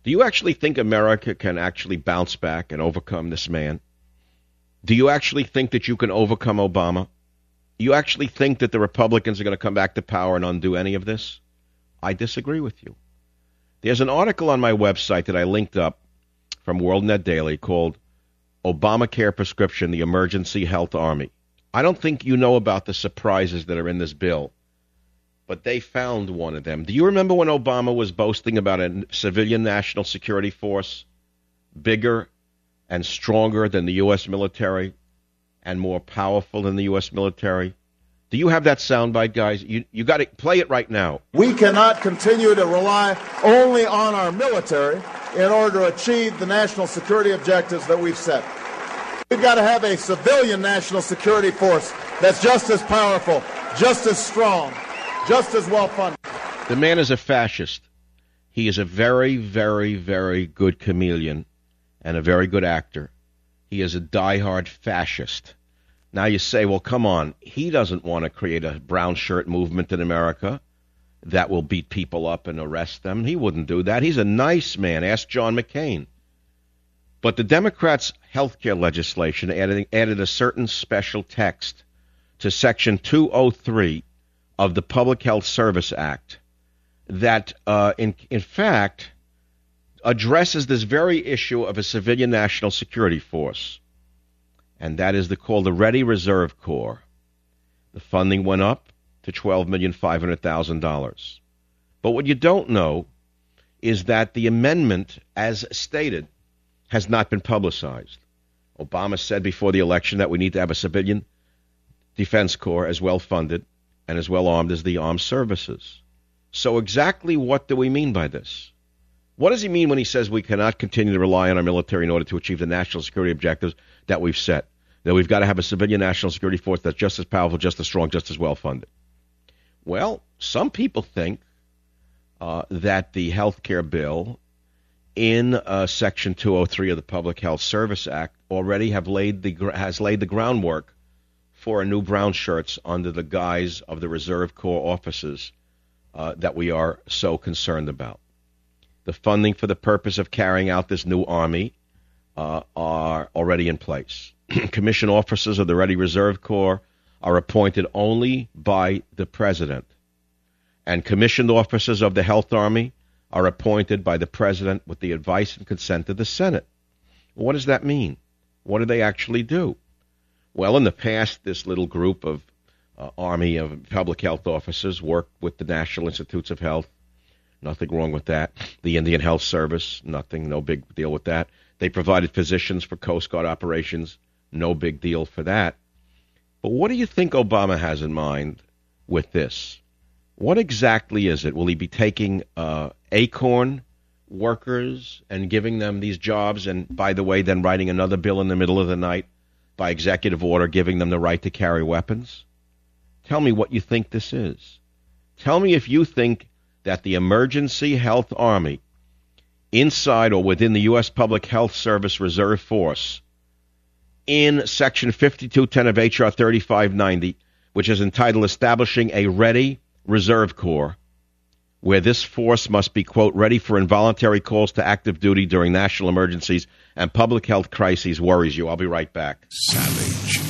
Do you actually think America can actually bounce back and overcome this man? Do you actually think that you can overcome Obama? You actually think that the Republicans are going to come back to power and undo any of this? I disagree with you. There's an article on my website that I linked up from WorldNet Daily called Obamacare Prescription, the Emergency Health Army. I don't think you know about the surprises that are in this bill, but they found one of them. Do you remember when Obama was boasting about a civilian national security force, bigger and stronger than the U.S. military and more powerful than the U.S. military? Do you have that soundbite, guys? You got to play it right now. We cannot continue to rely only on our military in order to achieve the national security objectives that we've set. We've got to have a civilian national security force that's just as powerful, just as strong, just as well-funded. The man is a fascist. He is a very, very, very good chameleon and a very good actor. He is a diehard fascist. Now you say, well, come on. He doesn't want to create a brown shirt movement in America that will beat people up and arrest them. He wouldn't do that. He's a nice man. Ask John McCain. But the Democrats' health care legislation added a certain special text to Section 203 of the Public Health Service Act that, in fact, addresses this very issue of a civilian national security force. And that is called the Ready Reserve Corps. The funding went up to $12,500,000. But what you don't know is that the amendment, as stated, has not been publicized. Obama said before the election that we need to have a civilian defense corps as well funded and as well armed as the armed services. So exactly what do we mean by this? What does he mean when he says we cannot continue to rely on our military in order to achieve the national security objectives that we've set? That we've got to have a civilian national security force that's just as powerful, just as strong, just as well funded. Well, some people think that the health care bill in Section 203 of the Public Health Service Act already has laid the groundwork for a new brown shirts under the guise of the Reserve Corps officers that we are so concerned about. The funding for the purpose of carrying out this new army are already in place. Commissioned officers of the Ready Reserve Corps are appointed only by the President, and commissioned officers of the Health Army are appointed by the President with the advice and consent of the Senate. What does that mean? What do they actually do? Well, in the past, this little group of Army of public health officers worked with the National Institutes of Health. Nothing wrong with that. The Indian Health Service, nothing, no big deal with that. They provided physicians for Coast Guard operations. No big deal for that. But what do you think Obama has in mind with this? What exactly is it? Will he be taking ACORN workers and giving them these jobs and, by the way, then writing another bill in the middle of the night by executive order giving them the right to carry weapons? Tell me what you think this is. Tell me if you think that the Emergency Health Army inside or within the U.S. Public Health Service Reserve Force in Section 5210 of H.R. 3590, which is entitled Establishing a Ready Reserve Corps, where this force must be, quote, ready for involuntary calls to active duty during national emergencies and public health crises, worries you. I'll be right back. Savage.